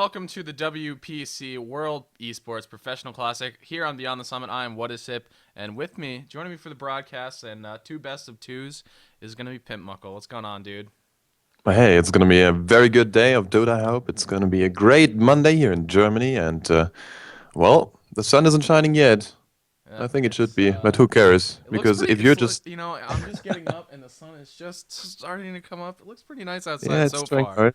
welcome to the WPC World Esports Professional Classic. Here on Beyond the Summit, I am WTF, and with me, joining me for the broadcast and two best of twos, is going to be Pimp Muckle. What's going on, dude? Well, hey, it's going to be a very good day of Dota, I hope. It's going to be a great Monday here in Germany, and, the sun isn't shining yet. I Yep, think it should it's be, but who cares? it looks Because pretty. if you're It's just, I'm just getting up and the sun is just starting to come up. It looks pretty nice yeah, outside it's so doing far. alright.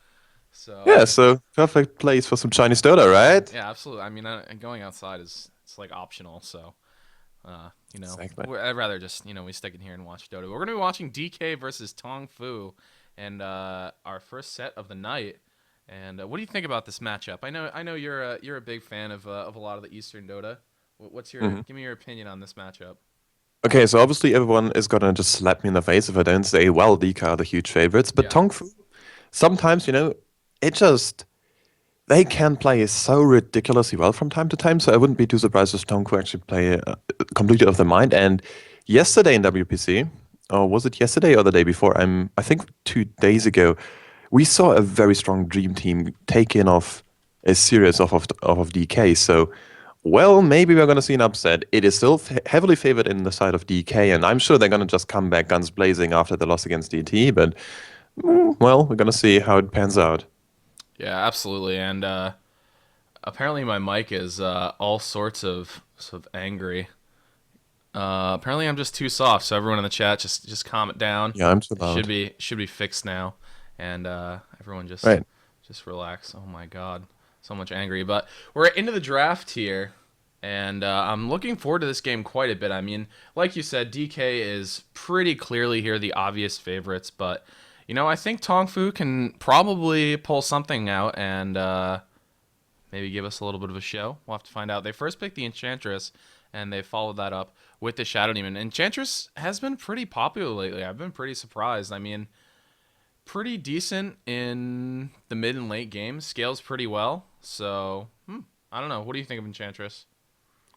So Yeah, so perfect place for some Chinese Dota, right? yeah, absolutely. I mean, going outside is it's like optional. So Exactly. I'd rather just we stick in here and watch Dota. We're gonna be watching DK versus Tongfu, and our first set of the night. And what do you think about this matchup? I know you're a big fan of a lot of the Eastern Dota. What's your hmm give me your opinion on this matchup? Okay, so obviously everyone is gonna just slap me in the face if I don't say, well, DK are the huge favorites, but Yeah, Tongfu, sometimes, it just they can play so ridiculously well from time to time, so I wouldn't be too surprised if Tongfu actually play completely off their mind. And yesterday in WPC, or was it yesterday or the day before? I think 2 days ago, we saw a very strong Dream Team taking off a series of DK. So, well, maybe we're going to see an upset. It is still heavily favored in the side of DK, and I'm sure they're going to just come back guns blazing after the loss against DT. But, well, we're going to see how it pans out. yeah, absolutely. And apparently my mic is all sorts of angry. Apparently I'm just too soft. So everyone in the chat, just calm it down. Yeah, I'm too It should loud. be fixed now, and everyone Right. just relax. Oh my god, so much angry. But we're into the draft here, and I'm looking forward to this game quite a bit. I mean, like you said, DK is pretty clearly here the obvious favorites, but I think Tongfu can probably pull something out and maybe give us a little bit of a show. We'll have to find out. They first picked the Enchantress, and they followed that up with the Shadow Demon. Enchantress has been pretty popular lately. I've been pretty surprised. I mean, pretty decent in the mid and late game. Scales pretty well. So, I don't know. What do you think of Enchantress?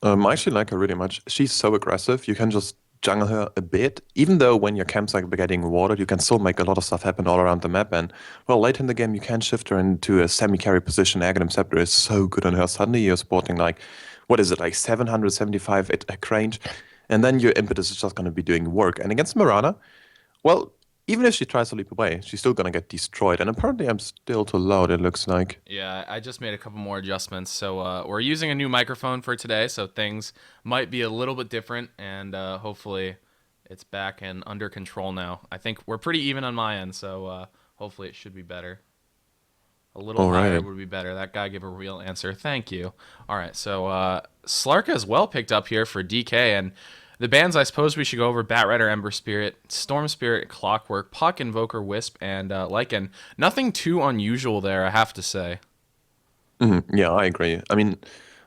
I actually like her really much. She's so aggressive. You can just jungle her a bit. Even though when your camps are getting watered, you can still make a lot of stuff happen all around the map. And, well, late in the game, you can shift her into a semi-carry position. Aghanim Scepter is so good on her. Suddenly you're sporting like, what is it, like 775 attack range? And then your impetus is just going to be doing work. And against Mirana, well, even if she tries to leap away, she's still going to get destroyed. And apparently I'm still too loud, it looks like. Yeah, I just made a couple more adjustments. So we're using a new microphone for today, so things might be a little bit different, and hopefully it's back and under control now. I think we're pretty even on my end, so hopefully it should be better. A little All higher right. would be better. That guy gave a real answer. Thank you. All right, so Slark as well picked up here for DK, and the bands I suppose we should go over: Bat Rider, Ember Spirit, Storm Spirit, Clockwork, Puck, Invoker, Wisp, and Lycan. Nothing too unusual there, I have to say. Yeah, I agree. I mean,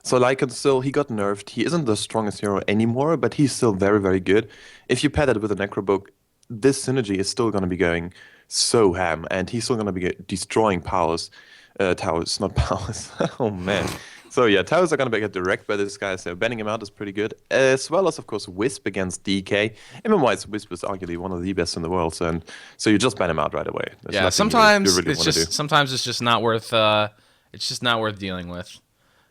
so Lycan still, he got nerfed. He isn't the strongest hero anymore, but he's still very, very good. If you pair that with a Necrobook, this synergy is still going to be going so ham, and he's still going to be destroying powers. Towers, not powers. Oh, man. So yeah, towers are going to get direct by this guy, so banning him out is pretty good. As well as, of course, Wisp against DK. MM-wise, Wisp is arguably one of the best in the world, and so you just ban him out right away. There's Yeah, nothing you sometimes really want to do. it's just not worth dealing with.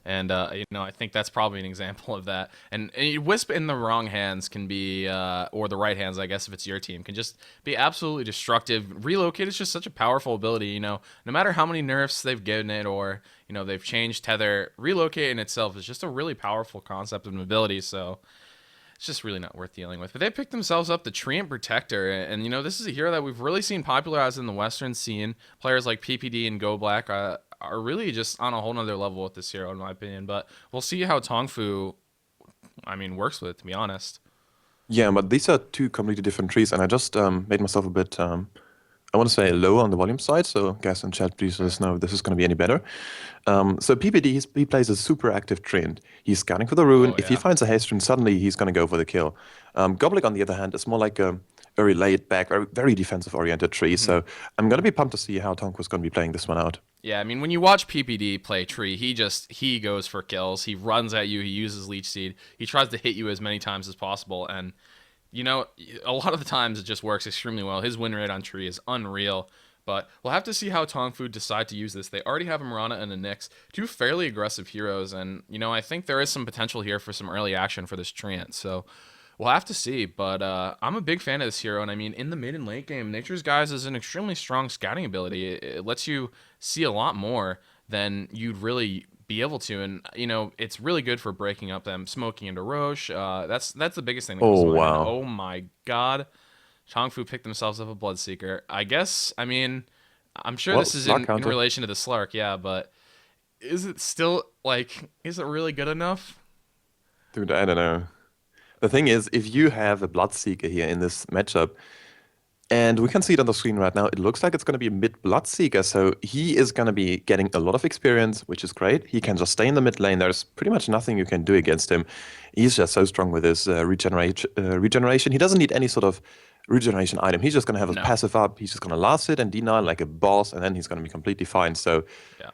And I think that's probably an example of that. And Wisp in the wrong hands can be, or the right hands, I guess, if it's your team, can just be absolutely destructive. Relocate is just such a powerful ability. No matter how many nerfs they've given it, or they've changed tether, relocate in itself is just a really powerful concept and ability. So it's just really not worth dealing with. But they picked themselves up the Treant Protector, and this is a hero that we've really seen popularized in the Western scene. Players like PPD and Go Black are really just on a whole nother level with this hero, in my opinion. But we'll see how Tongfu, works with it, to be honest. Yeah, but these are two completely different trees, and I just made myself a bit, I want to say low on the volume side, so guys in chat, please let Okay. us know if this is going to be any better. So PPD, he plays a super active trend. He's scanning for the rune. Oh If he yeah. finds a haste rune, suddenly he's going to go for the kill. Goblik, on the other hand, is more like a very laid back, very, very defensive oriented tree, hmm so I'm going to be pumped to see how Tonko's going to be playing this one out. Yeah, I mean, when you watch PPD play Tree, he goes for kills. He runs at you. He uses Leech Seed. He tries to hit you as many times as possible, and a lot of the times it just works extremely well. His win rate on Tree is unreal. But we'll have to see how Tongfu decide to use this. They already have Mirana and a Nyx, two fairly aggressive heroes, and I think there is some potential here for some early action for this Treant. So we'll have to see. But I'm a big fan of this hero, and I mean, in the mid and late game, Nature's Guise is an extremely strong scouting ability. It lets you see a lot more than you'd really be able to, and it's really good for breaking up them smoking into Roche. That's the biggest thing that comes Oh to mind. wow. Oh my god. Tongfu picked themselves up a Bloodseeker. I guess, I mean, I'm sure Well, this is slot in counter. relation to the Slark, yeah, but is it still, like, is it really good enough? Dude, I don't know. The thing is, if you have a Bloodseeker here in this matchup, and we can see it on the screen right now, it looks like it's going to be a mid Bloodseeker, so he is going to be getting a lot of experience, which is great. He can just stay in the mid lane. There's pretty much nothing you can do against him. He's just so strong with his regeneration. He doesn't need any sort of regeneration item. He's just going to have his No. passive up. He's just going to last it and deny like a boss, and then he's going to be completely fine. So, Yeah.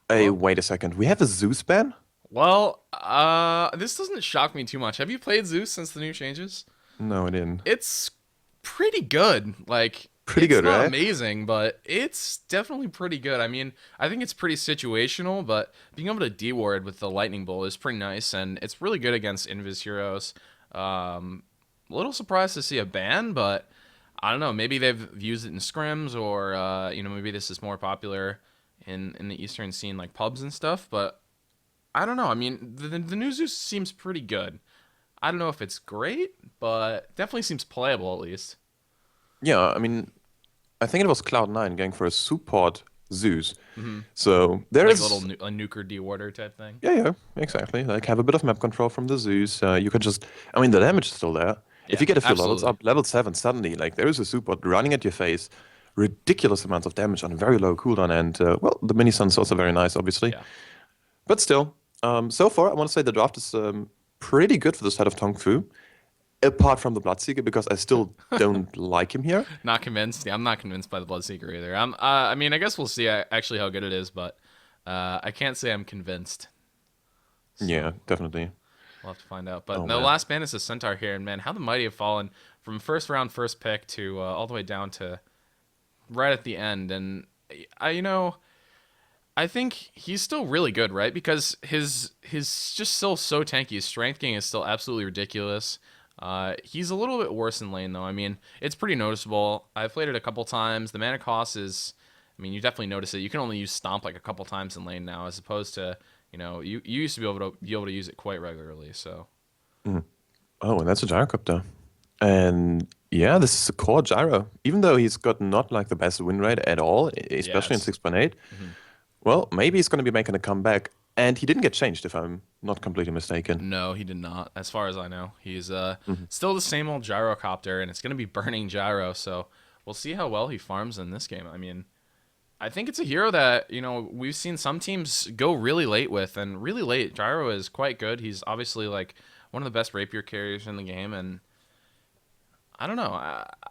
hey, Well, wait a second. We have a Zeus ban? well, this doesn't shock me too much. Have you played Zeus since the new changes? No, I didn't. It's pretty good. Like, Pretty it's good, not right? amazing, but it's definitely pretty good. I mean, I think it's pretty situational, but being able to deward with the lightning bolt is pretty nice, and it's really good against invis heroes. A little surprised to see a ban, but I don't know. Maybe they've used it in scrims, or maybe this is more popular in the Eastern scene, like pubs and stuff. But I don't know. I mean, the new Zeus seems pretty good. I don't know if it's great, but definitely seems playable at least. Yeah, I mean, I think it was Cloud9 going for a support Zeus. So there Like a little is, a nuker dewarder type thing. yeah, exactly. Like have a bit of map control from the Zeus. You can just, I mean, the damage is still there. If Yeah, you get a few levels absolutely. up, level 7, suddenly, like there is a support running at your face, ridiculous amounts of damage on a very low cooldown. And, well, the mini sun's also very nice, obviously. Yeah. But still, so far, I want to say the draft is pretty good for the side of Tongfu, apart from the Bloodseeker, because I still don't like him here. Not convinced. Yeah, I'm not convinced by the Bloodseeker either. I mean, I guess we'll see actually how good it is, but I can't say I'm convinced. Yeah, definitely. We'll have to find out. But Oh, the man. last ban is a Centaur here, and man, how the mighty have fallen from first round, first pick to all the way down to right at the end. And I think he's still really good, right? Because his just still so tanky. His strength gain is still absolutely ridiculous. He's a little bit worse in lane though. I mean, it's pretty noticeable. I've played it a couple times. The mana cost is, I mean, you definitely notice it. You can only use Stomp like a couple times in lane now, as opposed to you used to be able to use it quite regularly. So Oh, and that's a gyrocopter. And yeah, this is a core gyro. Even though he's got not like the best win rate at all, especially in yes, 6.8, well, maybe he's going to be making a comeback. And he didn't get changed, if I'm not completely mistaken. no, he did not. As far as I know, he's still the same old gyrocopter, and it's gonna be burning gyro. So we'll see how well he farms in this game. I mean, I think it's a hero that we've seen some teams go really late with, and really late. Gyro is quite good. He's obviously like one of the best rapier carriers in the game, and I don't know.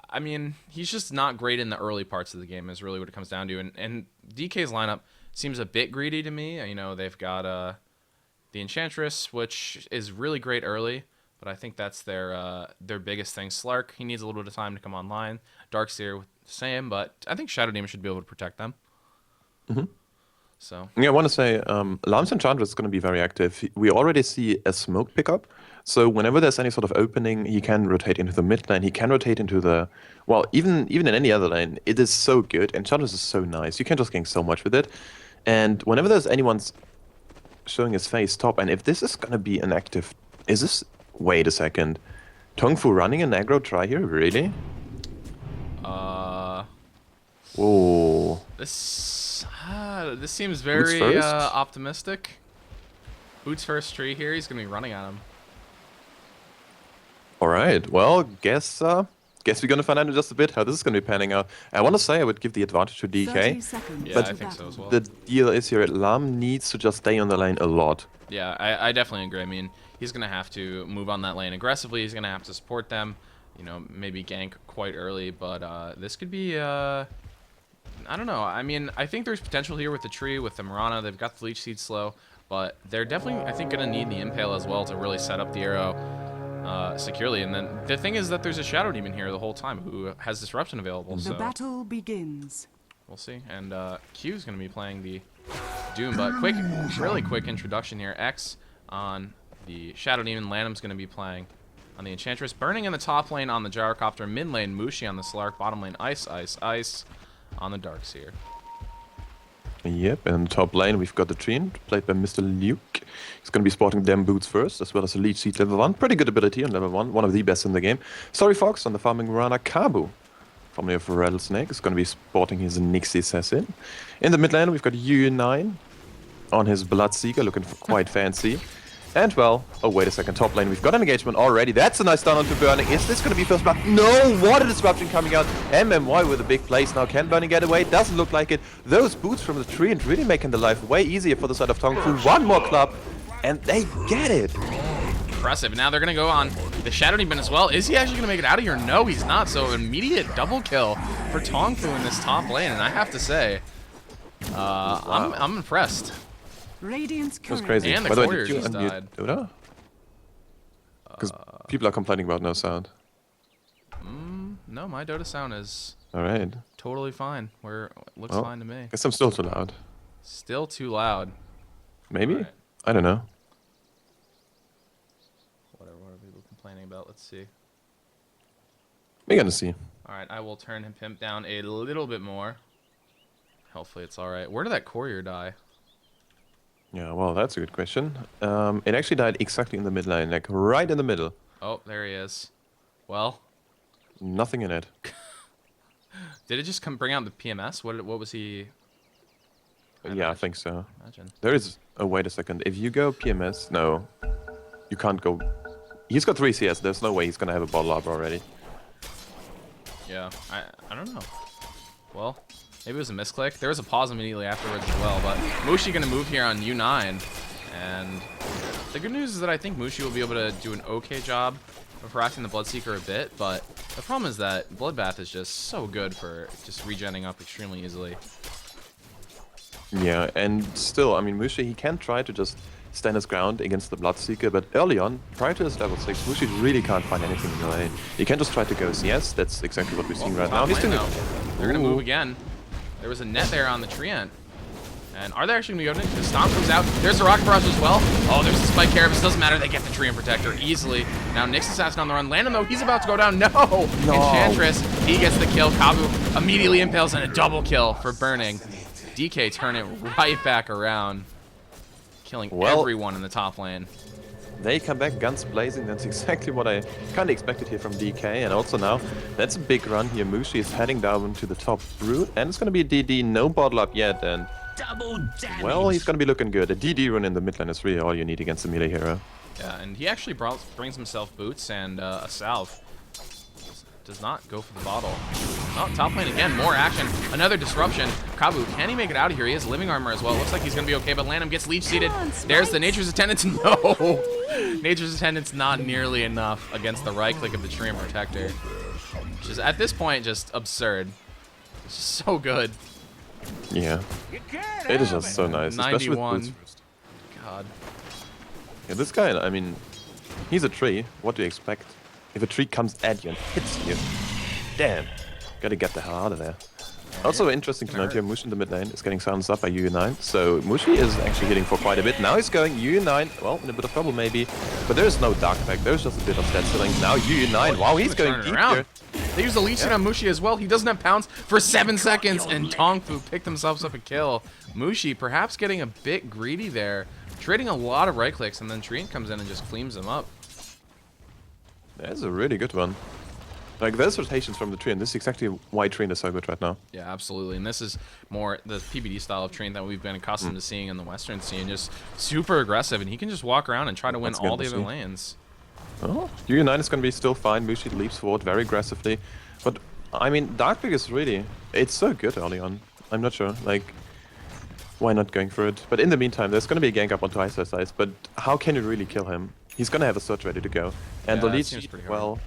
I mean, he's just not great in the early parts of the game. Is really what it comes down to. And DK's lineup seems a bit greedy to me. They've got the Enchantress, which is really great early, but I think that's their biggest thing. Slark, he needs a little bit of time to come online. Darkseer, same, but I think Shadow Demon should be able to protect them. So Yeah, I want to say Alarms Enchantress is going to be very active. We already see a smoke pickup. So whenever there's any sort of opening, he can rotate into the mid lane. He can rotate into the, well, even in any other lane. It is so good. Enchantress is so nice. You can just gain so much with it. And whenever there's anyone's showing his face top, and if this is going to be an active, is this, wait a second. Tongfu running an aggro try here, really? uh, Oh, this seems Boots very first? optimistic. Boots first tree here. He's gonna be running on him. all right. Well, guess we're gonna find out in just a bit how this is gonna be panning out. I want to say I would give the advantage to 30 DK. seconds Yeah, But I to think so battle. as well. The deal is here, Lam needs to just stay on the lane a lot. Yeah, I definitely agree. I mean, he's going to have to move on that lane aggressively. He's going to have to support them, maybe gank quite early. But this could be, I don't know. I mean, I think there's potential here with the tree, with the Mirana. They've got the Leech Seed slow. But they're definitely, I think, going to need the Impale as well to really set up the arrow securely. And then the thing is that there's a Shadow Demon here the whole time who has Disruption available. The So battle begins. We'll see. And Q's going to be playing the Doom, but really quick introduction here. X on the Shadow Demon. Lanham's going to be playing on the Enchantress. Burning in the top lane on the Gyrocopter. Mid lane, Mushi on the Slark. Bottom lane, Ice, Ice, Ice on the Darkseer. Yep, and in the top lane we've got the Treant, played by Mr. Luke. He's going to be sporting them boots first, as well as a Leech Seed level 1. Pretty good ability on level 1, one of the best in the game. Sorry Fox on the Farming Rana. Kabu, formerly of Rattlesnake, is going to be sporting his Nixie Assassin. In the mid lane we've got U9 on his Bloodseeker, looking quite fancy. And well, oh wait a second, top lane, we've got an engagement already. That's a nice stun onto Burning. Is this going to be first blood? No, what a disruption coming out. MMY with a big place now. Can Burning get away? Doesn't look like it. Those boots from the tree and really making the life way easier for the side of Tongfu. One more club, and they get it. Impressive. Now they're going to go on the Shadow Demon as well. Is he actually going to make it out of here? No, he's not. So immediate double kill for Tongfu in this top lane. And I have to say, wow. I'm impressed. Radiance was crazy. And the By the way, courier did you just unmute died. Dota? Because people are complaining about no sound. No, my Dota sound is Alright. totally fine. Looks fine to me. Guess I'm still too loud. Still too loud. Maybe? Right. I don't know. What are people complaining about? Let's see. We're gonna see. Alright, I will turn him pimp down a little bit more. Hopefully it's alright. Where did that courier die? Yeah, well, that's a good question. It actually died exactly in the mid lane, like right in the middle. Oh, there he is. Well, Nothing in it. did it just bring out the PMS? What was he? Yeah, I think so. Imagine. There is... Oh, wait a second. If you go PMS... No. You can't go... He's got 3 CS. There's no way he's gonna have a bottle up already. Yeah, I don't know. Well, maybe it was a misclick. There was a pause immediately afterwards as well, but Mushi gonna move here on U9, and the good news is that I think Mushi will be able to do an okay job of harassing the Bloodseeker a bit, but the problem is that Bloodbath is just so good for just regenning up extremely easily. Yeah, and still, I mean, Mushi, he can try to just stand his ground against the Bloodseeker, but early on, prior to his level 6, Mushi really can't find anything in the lane. He can just try to go CS, that's exactly what we're seeing right now. He's doing They're gonna move again. There was a net there on the Treant. And are they actually gonna go? The Stomp comes out. There's the Rocket Barrage as well. Oh, there's the Spike Carapace. Doesn't matter. They get the Treant Protector easily. Now Nyx Assassin on the run. Landon though, he's about to go down. No! Enchantress. He gets the kill. Kabu immediately impales and a double kill for Burning. DK turn it right back around, killing everyone in the top lane. They come back guns blazing. That's exactly what I kind of expected here from DK. And also now, that's a big run here. Mushi is heading down to the top route, and it's going to be DD. No bottle up yet, and well, he's going to be looking good. A DD run in the mid lane is really all you need against a melee hero. Yeah, and he actually brings himself boots and a salve. Does not go for the bottle. Oh, top lane again, more action. Another disruption. Kabu, can he make it out of here? He has living armor as well. Looks like he's gonna be okay, but Lanham gets leech seated. There's the Nature's Attendants. No! Nature's Attendants not nearly enough against the right click of the Treant Protector. Which is, at this point, just absurd. It's just so good. Yeah. It is just so nice. 91. Especially with boots. God. Yeah, this guy, I mean, he's a tree. What do you expect? If a tree comes at you and hits you, damn, gotta get the hell out of there. Also interesting to note here, Mushi in the mid lane is getting silenced up by U9, so Mushi is actually hitting for quite a bit. Now he's going U9, well, in a bit of trouble maybe, but there's no dark effect, there's just a bit of stat ceiling. Now U9, wow, he's going deep here. They use the leech seed on Mushi as well. He doesn't have pounds for 7 seconds, and Tongfu picked themselves up a kill. Mushi perhaps getting a bit greedy there, trading a lot of right clicks, and then Treant comes in and just cleans him up. That's a really good one. Like, there's rotations from the Treant. This is exactly why Treant is so good right now. Yeah, absolutely. And this is more the PBD style of Treant that we've been accustomed to seeing in the Western scene. Just super aggressive, and he can just walk around and try to win all the other lanes. Oh, U9 is going to be still fine. Mushi leaps forward very aggressively. But, I mean, Darkbeak is really... It's so good early on. I'm not sure. Like, why not going for it? But in the meantime, there's going to be a gank up onto Ice, but how can you really kill him? He's going to have a surge ready to go. And the leech, well,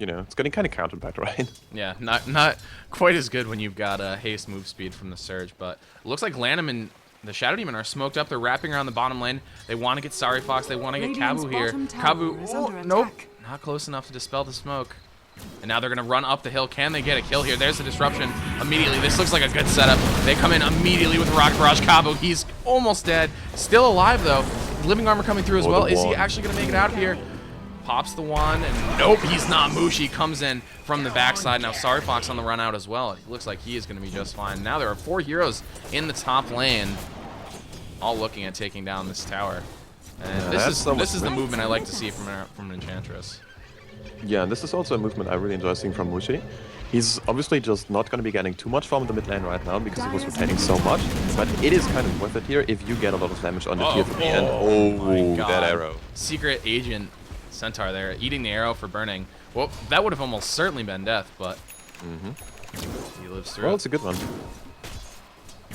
you know, it's getting kind of countered back, right? Yeah, not quite as good when you've got a haste move speed from the surge, but it looks like Lanham and the Shadow Demon are smoked up. They're wrapping around the bottom lane. They want to get Sorry Fox. They want to get Kabu here. Kabu, oh, nope, not close enough to dispel the smoke. And now they're going to run up the hill. Can they get a kill here? There's the disruption immediately. This looks like a good setup. They come in immediately with the Rocket Barrage combo. He's almost dead. Still alive, though. Living Armor coming through as well. Is he actually going to make it out of here? Pops the one, and nope, he's not. Mushi comes in from the backside. Now Sorry Fox on the run out as well. It looks like he is going to be just fine. Now there are 4 heroes in the top lane, all looking at taking down this tower. And this is the movement I like to see from an Enchantress. Yeah, this is also a movement I really enjoy seeing from Mushi. He's obviously just not going to be getting too much from the mid lane right now because he was rotating so much, but it is kind of worth it here if you get a lot of damage on the tier 3 and oh, that arrow. Secret Agent Centaur there, eating the arrow for burning. Well, that would have almost certainly been death, but he lives through. Well, it's a good one.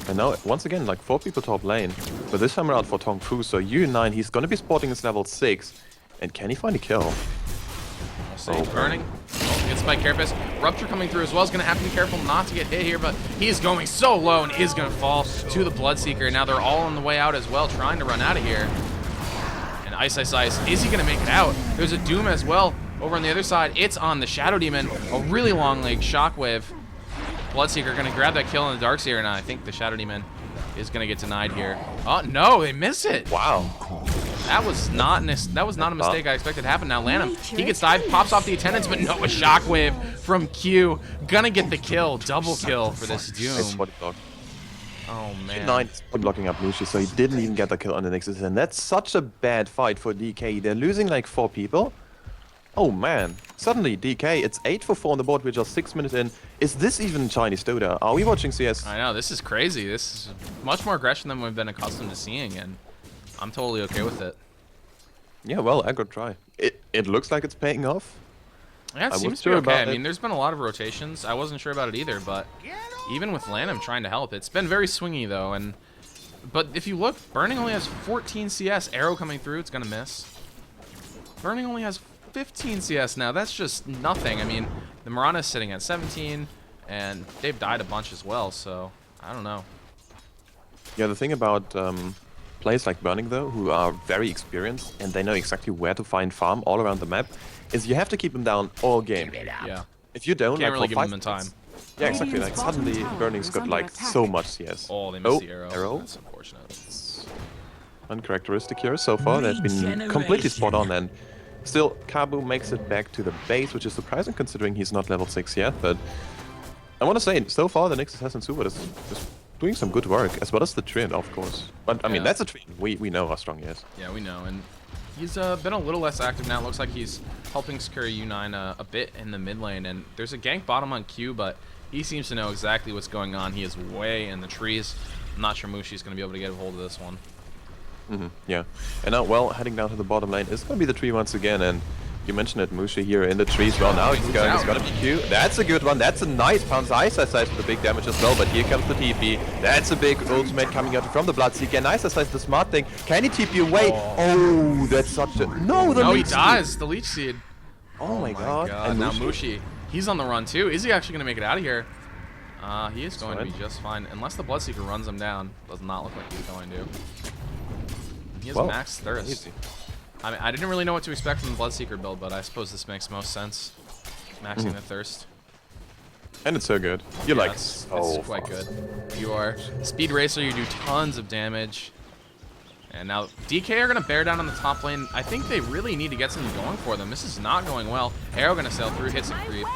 And now, once again, like 4 people top lane, but this time around for Tongfu, so U9, he's going to be spotting his level 6, and can he find a kill? Burning. Oh, gets by Carapace. Rupture coming through as well. He's going to have to be careful not to get hit here, but he is going so low and is going to fall to the Bloodseeker. Now they're all on the way out as well, trying to run out of here. And Ice, is he going to make it out? There's a Doom as well over on the other side. It's on the Shadow Demon. A really long leg Shockwave. Bloodseeker going to grab that kill on the Darkseer, and I think the Shadow Demon is going to get denied here. Oh, no, they miss it. Wow. That was not a mistake I expected to happen. Now Lanham, he gets dived, pops off the attendants, but no, a Shockwave from Q. Gonna get the kill. Double kill for this Doom. Oh, man. U9 is blocking up Mushi, so he didn't even get the kill on the Nexus, and that's such a bad fight for DK. They're losing like 4 people. Oh, man. Suddenly, DK, it's 8 for 4 on the board. We're just 6 minutes in. Is this even Chinese Dota? Are we watching CS? I know, this is crazy. This is much more aggression than we've been accustomed to seeing, and I'm totally okay with it. Yeah, well, I could try. It looks like it's paying off. Yeah, it seems to be okay. I mean, there's been a lot of rotations. I wasn't sure about it either, but even with Lanham trying to help, it's been very swingy, though. But if you look, Burning only has 14 CS. Arrow coming through, it's going to miss. Burning only has 15 CS now. That's just nothing. I mean, the Mirana's sitting at 17, and they've died a bunch as well, so I don't know. Yeah, the thing about players like Burning, though, who are very experienced and they know exactly where to find farm all around the map, is you have to keep them down all game. Yeah. If you don't, can't like really for give 5 them the time. Yeah, exactly. Like suddenly, Burning's got like so much CS. Oh, they missed the arrow. Arrow. That's unfortunate. It's uncharacteristic here so far. That's been completely spot on, and still, Kabu makes it back to the base, which is surprising considering he's not level 6 yet. But I want to say, so far, the Nyx Assassin Super is doing some good work, as well as the Trin, of course. But I mean, that's a Trin. We know how strong he is. Yeah, we know, and he's been a little less active now. It looks like he's helping secure U9 a bit in the mid lane, and there's a gank bottom on Q, but he seems to know exactly what's going on. He is way in the trees. I'm not sure Mushi's going to be able to get a hold of this one. Yeah. And now, well, heading down to the bottom lane is going to be the tree once again, and you mentioned it, Mushi here in the trees. Well, now he's going to be Q. That's a good one. That's a nice pounce. Ice with the big damage as well, but here comes the TP. That's a big ultimate coming out from the Bloodseeker. And Ice the smart thing. Can he TP away? Oh, that's such a... No, he dies. The Leech Seed. Oh my god. And now Mushi, he's on the run too. Is he actually going to make it out of here? He is going to be just fine. Unless the Bloodseeker runs him down. Does not look like he's going to. He has max thirst. Easy. I mean, I didn't really know what to expect from the Bloodseeker build, but I suppose this makes most sense. Maxing the thirst. And it's so good. You're like, it's quite good. You are Speed Racer, you do tons of damage. And now DK are going to bear down on the top lane. I think they really need to get something going for them. This is not going well. Arrow going to sail through, hits a creep.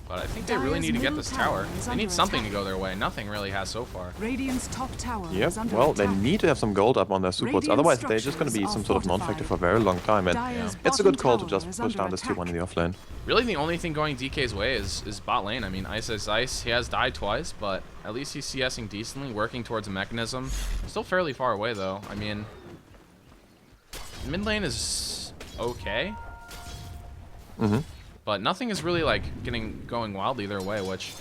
But I think they really need to get this tower. They need something to go their way. Nothing really has so far. Radiant's top tower yep, well, they need to have some gold up on their supports. Otherwise, they're just going to be some sort of non-factor for a very long time. And it's a good call to just push down this 2-1 in the offlane. Really, the only thing going DK's way is bot lane. I mean, Ice is Ice. He has died twice, but at least he's CSing decently, working towards a mechanism. Still fairly far away, though. I mean, mid lane is okay. But nothing is really like going wildly their way, which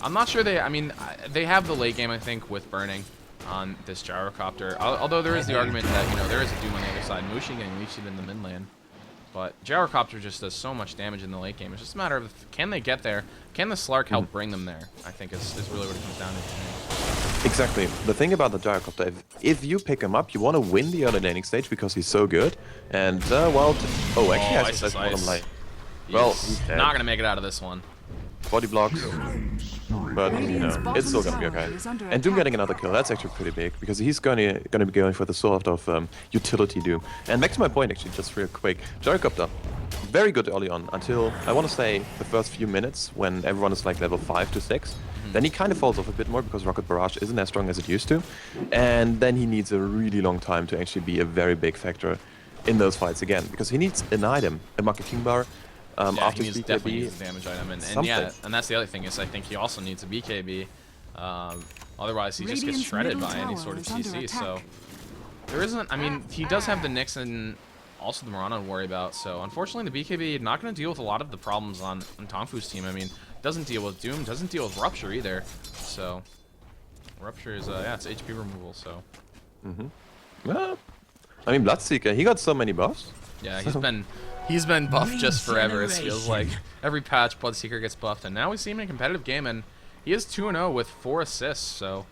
I'm not sure they have the late game, I think, with Burning on this Gyrocopter. Although there is the argument that, you know, there is a Doom on the other side. Mushi getting leashed in the mid lane. But Gyrocopter just does so much damage in the late game. It's just a matter of, can they get there? Can the Slark help bring them there? I think is really what it comes down to. Exactly. The thing about the Gyrocopter, if you pick him up, you want to win the early laning stage because he's so good. And, well, actually, Ice bottom lane. Well, He's he's dead. not gonna make it out of this one. Body blocks. But, you know, it's still gonna be okay. And Doom getting another kill, that's actually pretty big, because he's gonna be going for the sort of utility Doom. And back to my point, actually, just real quick. Gyrocopter, very good early on, until, I want to say, the first few minutes, when everyone is like level 5 to 6. Then he kind of falls off a bit more, because Rocket Barrage isn't as strong as it used to. And then he needs a really long time to actually be a very big factor in those fights again, because he needs an item, a Market King Bar. After he needs definitely needs a damage item, and yeah, and that's the other thing is I think he also needs a BKB. Otherwise, he just gets shredded by any sort of CC. So there isn't. I mean, he does have the Nyx and also the Mirana to worry about. So unfortunately, the BKB not going to deal with a lot of the problems on Tongfu's team. I mean, doesn't deal with Doom, doesn't deal with Rupture either. So Rupture is yeah, it's HP removal. So. Well, I mean, Bloodseeker, he got so many buffs. Yeah, he's been buffed just forever, it feels like. Every patch, Bloodseeker gets buffed, and now we see him in a competitive game, and he is 2-0 with 4 assists, so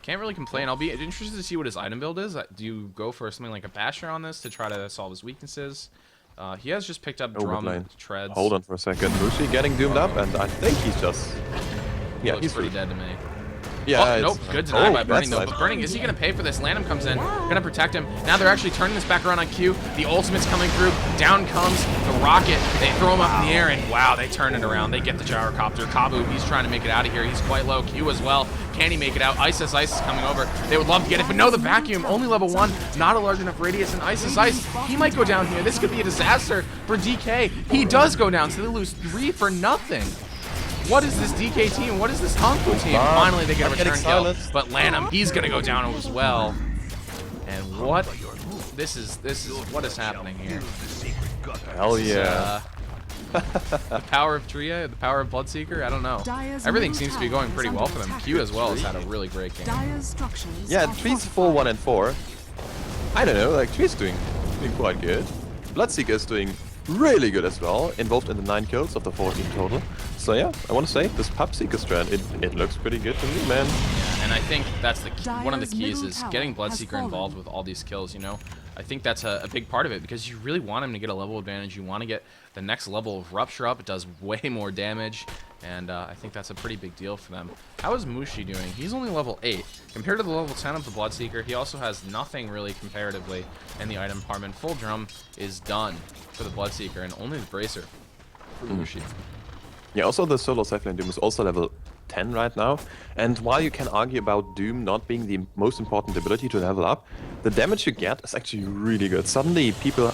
can't really complain. I'll be interested to see what his item build is. Do you go for something like a Basher on this to try to solve his weaknesses? He has just picked up Drum and Treads. Hold on for a second. Mushi getting doomed up, and I think he's just... Yeah, he's pretty dead to me. Yeah, oh, nope, good deny by Burning though. But Burning, is he going to pay for this? Landham comes in, going to protect him. Now they're actually turning this back around on Q. The ultimate's coming through. Down comes the rocket. They throw him up in the air, and wow, they turn it around. They get the gyrocopter. Kabu, he's trying to make it out of here. He's quite low. Q as well. Can he make it out? Ice is coming over. They would love to get it, but no, the vacuum, only level 1. Not a large enough radius, and Ice is Ice. He might go down here. This could be a disaster for DK. He does go down, so they lose 3 for nothing. What is this DK team? What is this Tongfu team? Finally, they get a return kill. But Lanham, he's gonna go down as well. And what? This is what is happening here? Hell yeah! The power of Tria, the power of Bloodseeker. I don't know. Everything seems to be going pretty well for them. Q as well has had a really great game. Yeah, Tree's 4-1 and 4. I don't know, like Tree's doing quite good. Bloodseeker is doing really good as well, involved in the 9 kills of the 14 total. So yeah, I want to say this Pub Seeker strat, it looks pretty good to me, man. Yeah, and I think that's one of the keys is getting Bloodseeker involved with all these kills, you know? I think that's a big part of it because you really want him to get a level advantage. You want to get the next level of Rupture up. It does way more damage, and I think that's a pretty big deal for them. How is Mushi doing? He's only level 8. Compared to the level 10 of the Bloodseeker, he also has nothing really comparatively in the item department. Full Drum is done for the Bloodseeker, and only the Bracer for Mushi. Yeah, also the solo Cephalin Doom is also level 10 right now. And while you can argue about Doom not being the most important ability to level up, the damage you get is actually really good. Suddenly people...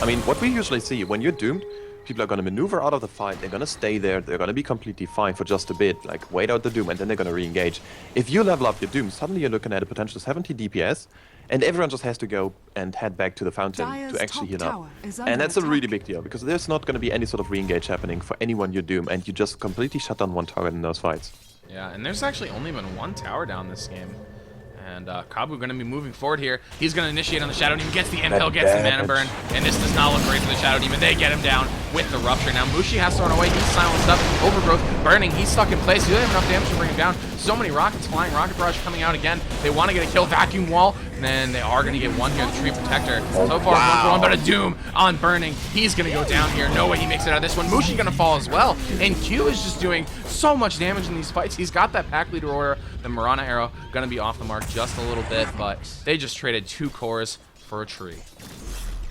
I mean, what we usually see, when you're doomed, people are going to maneuver out of the fight, they're going to stay there, they're going to be completely fine for just a bit, like wait out the Doom, and then they're going to re-engage. If you level up your Doom, suddenly you're looking at a potential 70 DPS, and everyone just has to go and head back to the fountain to actually heal up. And that's a really big deal, because there's not going to be any sort of re-engage happening for anyone you Doom, and you just completely shut down one target in those fights. Yeah, and there's actually only been 1 tower down this game. And Kabu going to be moving forward here. He's going to initiate on the Shadow Demon, gets the impel, gets the mana burn, and this does not look great for the Shadow Demon. They get him down with the Rupture. Now Mushi has to run away. He's silenced up. Overgrowth, Burning. He's stuck in place. He doesn't have enough damage to bring him down. So many rockets flying. Rocket Barrage coming out again. They want to get a kill. Vacuum Wall. And then they are going to get one here. The Tree Protector. So far, 1 for 1, but a Doom on Burning. He's going to go down here. No way he makes it out of this one. Mushi going to fall as well. And Q is just doing so much damage in these fights. He's got that pack leader order. The Mirana arrow going to be off the mark just a little bit, but they just traded 2 cores for a tree.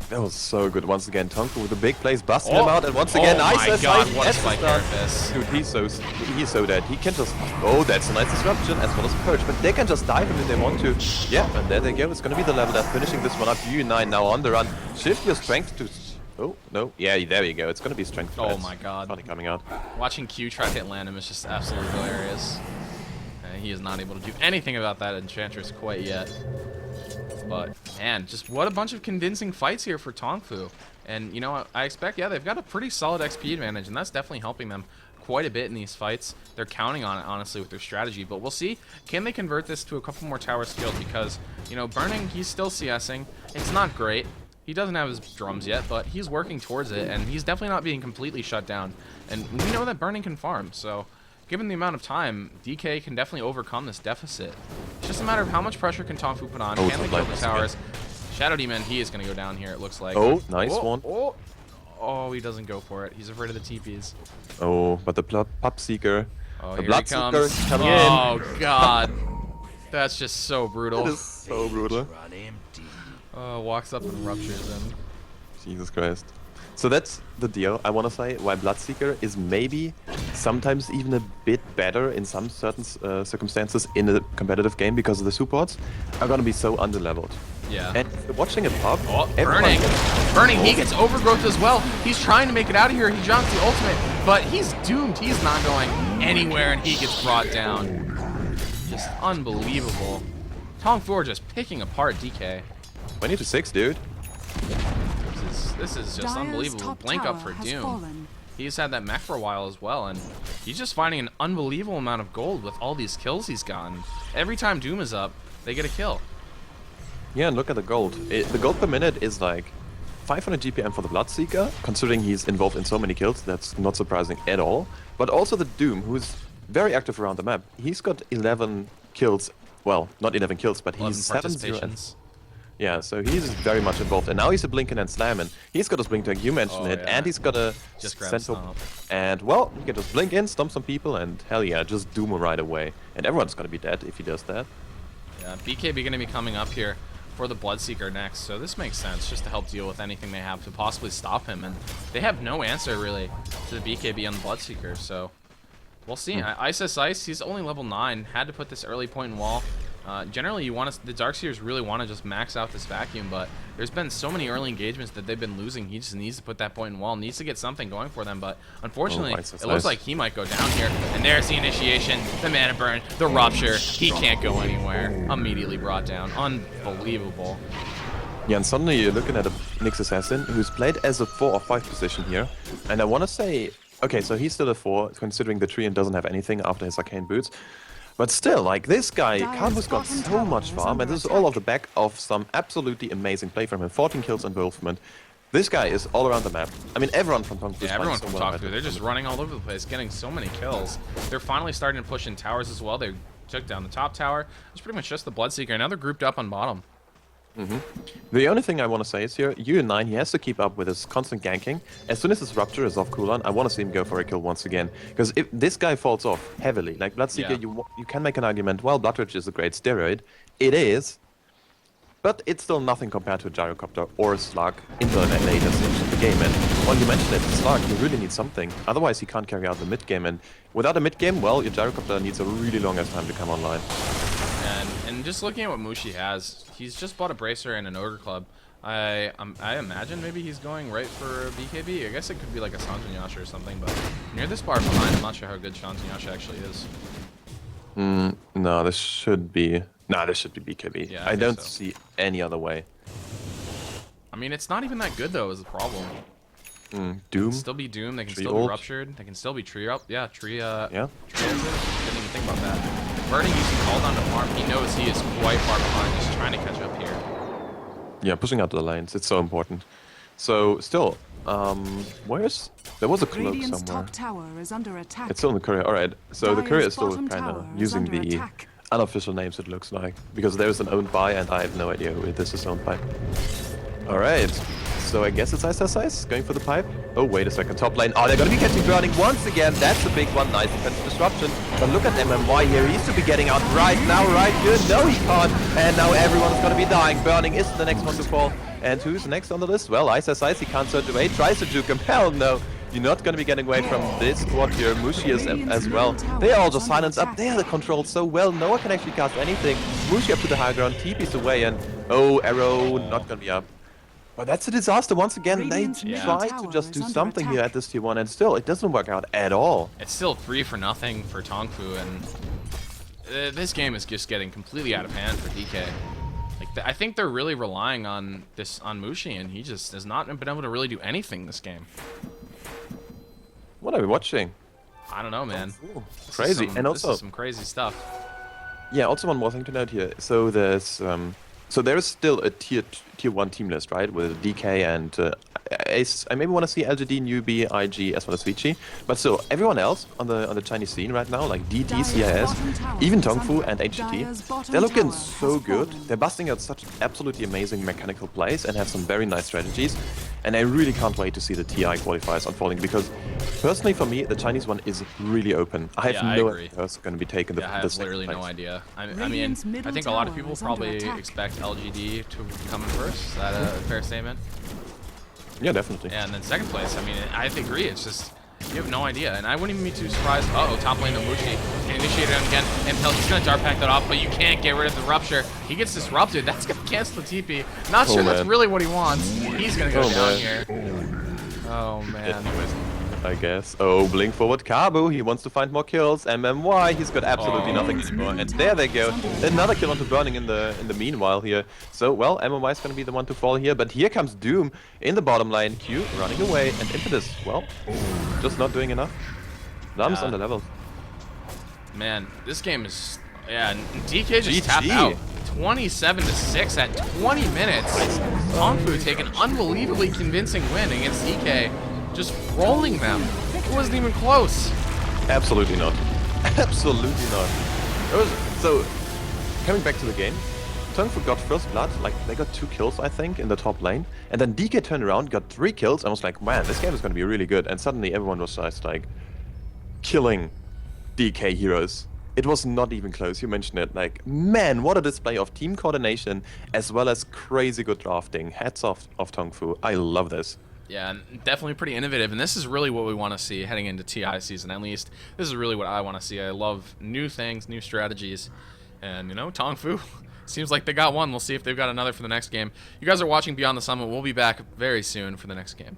That was so good. Once again, Tongfu with the big plays, busting him out, and once again, oh my god, what a Ice spike carapace. Dude, he's so dead. He can just... Oh, that's a nice disruption, as well as Purge, but they can just dive him if they want to. Yeah, and there they go. It's going to be the level that's finishing this one up. U9 now on the run. Shift your strength to... Oh, no. Yeah, there you go. It's going to be strength. Oh my god. Finally coming out. Watching Q try to hit Landham is just absolutely hilarious. And he is not able to do anything about that Enchantress quite yet. But, man, just what a bunch of convincing fights here for Tongfu. And, you know, I expect, yeah, they've got a pretty solid XP advantage, and that's definitely helping them quite a bit in these fights. They're counting on it, honestly, with their strategy. But we'll see, can they convert this to a couple more tower skills? Because, you know, Burning, he's still CSing. It's not great. He doesn't have his drums yet, but he's working towards it, and he's definitely not being completely shut down. And we know that Burning can farm, so... Given the amount of time, DK can definitely overcome this deficit. It's just a matter of how much pressure can Tongfu put on. Can they kill the towers? Shadow Demon, he is going to go down here, it looks like. Oh, nice one. Oh. Oh, he doesn't go for it. He's afraid of the TPs. Oh, but the Pupseeker. Oh, The here he comes. Bloodseeker coming in. Oh, God. That's just so brutal. That is so brutal. Oh, walks up and ruptures him. Jesus Christ. So that's the deal, I want to say, why Bloodseeker is maybe sometimes even a bit better in some certain circumstances in a competitive game, because the supports are going to be so underleveled. Yeah. And watching it pop, Oh, burning. Burning, he gets overgrowth as well. He's trying to make it out of here. He jumps the ultimate, but he's doomed. He's not going anywhere, and he gets brought down. Just unbelievable. Tongfu just picking apart DK. 20 to 6, dude. This is just unbelievable. Blink up for Doom. He's had that mech for a while as well, and he's just finding an unbelievable amount of gold with all these kills he's gotten. Every time Doom is up, they get a kill. Yeah, and look at the gold. The gold per minute is like 500 GPM for the Bloodseeker, considering he's involved in so many kills. That's not surprising at all. But also the Doom, who's very active around the map. He's got 11 kills. Well, not 11 kills, but he's 7-0. Yeah, so he's very much involved. And now he's a Blinking and Slam, and he's got his Blink Tag, you mentioned it, and he's got a just grab Stomp. And, well, he can just Blink in, stomp some people, and hell yeah, just Doom him right away. And everyone's gonna be dead if he does that. Yeah, BKB gonna be coming up here for the Bloodseeker next, so this makes sense, just to help deal with anything they have to possibly stop him. And they have no answer, really, to the BKB on the Bloodseeker, so we'll see. Ice, he's only level 9, had to put this early point in wall. Generally, the Darkseers really want to just max out this vacuum, but there's been so many early engagements that they've been losing. He just needs to put that point in wall, needs to get something going for them, but unfortunately, it looks like he might go down here. And there's the initiation, the mana burn, the rupture. He can't go anywhere. Immediately brought down. Unbelievable. Yeah, and suddenly you're looking at a Nyx Assassin who's played as a 4 or 5 position here. And I want to say, okay, so he's still a 4, considering the tree and doesn't have anything after his Arcane Boots. But still, like, this guy, Tongfu's got so much farm, and this is all off the back of some absolutely amazing play from him. 14 kills involvement. This guy is all around the map. I mean, everyone from Tongfu is everyone so from Tongfu. They're just running all over the place, getting so many kills. They're finally starting to push in towers as well. They took down the top tower. It's pretty much just the Bloodseeker. Now they're grouped up on bottom. The only thing I want to say is here, U9, he has to keep up with his constant ganking. As soon as his Rupture is off cooldown, I want to see him go for a kill once again. Because if this guy falls off heavily, like Bloodseeker, you can make an argument, well, Bloodrage is a great steroid. It is. But it's still nothing compared to a Gyrocopter or a Slug in the later stage of the game. And while you mentioned it, Slug, you really need something. Otherwise, he can't carry out the mid-game. And without a mid-game, well, your Gyrocopter needs a really long ass time to come online. And just looking at what Mushi has, he's just bought a Bracer and an Ogre Club. I imagine maybe he's going right for a BKB. I guess it could be like a Sanjunyasha or something, but near this bar behind, I'm not sure how good Sanjunyasha actually is. No, this should be... Nah, this should be BKB. Yeah, I don't see any other way. I mean, it's not even that good, though, is the problem. Doom? They can still be Doom, they can still be Ruptured, they can still be Tree Up. Yeah, Tree, yeah. Tree Exit. Didn't even think about that. Burning using Call Down to farm, he knows he is quite far behind, just trying to catch up here. Yeah, pushing out the lanes, it's so important. So, still, where's... There was a cloak somewhere. Top tower is under attack. It's still in the courier, alright. So the courier is still bottom kind of tower is using under the attack. unofficial names, it looks like. Because there's an owned by, and I have no idea who this is owned by. Alright. So I guess it's Ice going for the pipe. Oh, wait a second. Top lane. Oh, they're going to be catching Burning once again. That's a big one. Nice defensive disruption. But look at MMY here. He needs to be getting out right now, right? Good. No, he can't. And now everyone is going to be dying. Burning is the next one to fall. And who's next on the list? Well, Ice, he can't surge away. Tries to juke him. Hell no. You're not going to be getting away from this squad here. Mushi is as well. They are all just silenced up. They are controlled so well. No one can actually cast anything. Mushi up to the high ground. TP's away. And oh, arrow not going to be up. But that's a disaster once again. They try to just do something here at this tier 1, and still, it doesn't work out at all. It's still 3-0 for Tongfu, and this game is just getting completely out of hand for DK. Like, I think they're really relying on Mushi, and he just has not been able to really do anything this game. What are we watching? I don't know, man. Crazy, and also this is some crazy stuff. Yeah, also one more thing to note here. So there's so there is still a tier 1 team list, right, with DK and Ace. I maybe want to see LGD, Newbie, IG, as well as Vici. But still, everyone else on the Chinese scene right now, like DT, CIS, even Tongfu and HGT, they're looking so good. They're busting out such absolutely amazing mechanical plays and have some very nice strategies. And I really can't wait to see the TI qualifiers unfolding because, personally for me, the Chinese one is really open. I have I no agree. idea who's going to be taken. Yeah, I have literally no idea. I mean, I think a lot of people probably expect LGD to come in first. Is that a fair statement? Yeah, definitely. Yeah, and then second place, I mean, I agree. It's just, you have no idea. And I wouldn't even be too surprised. Uh-oh, top lane Nomushi. Initiated him again. And he's going to dart pack that off, but you can't get rid of the rupture. He gets disrupted. That's going to cancel the TP. Not sure that's really what he wants. He's going to go down here. Oh, man. I guess. Oh, blink forward Kabu. He wants to find more kills. MMY. He's got absolutely nothing anymore. And there they go. Another kill onto Burning in the meanwhile here. So, well, MMY is going to be the one to fall here. But here comes Doom in the bottom lane. Q running away. And Impetus, well, just not doing enough. Lums on the levels. Man, this game is... Yeah, DK just tapped out. 27-6 at 20 minutes. Tongfu take an unbelievably convincing win against DK. Just rolling them. It wasn't even close. Absolutely not. Absolutely not. So, coming back to the game, Tongfu got first blood, like they got 2 kills I think in the top lane, and then DK turned around, got 3 kills, and was like, man, this game is going to be really good, and suddenly everyone was just like killing DK heroes. It was not even close, you mentioned it, like, man, what a display of team coordination as well as crazy good drafting. Hats off of Tongfu, I love this. Yeah, and definitely pretty innovative, and this is really what we want to see heading into TI season. At least, this is really what I want to see. I love new things, new strategies, and, you know, Tongfu, seems like they got one. We'll see if they've got another for the next game. You guys are watching Beyond the Summit. We'll be back very soon for the next game.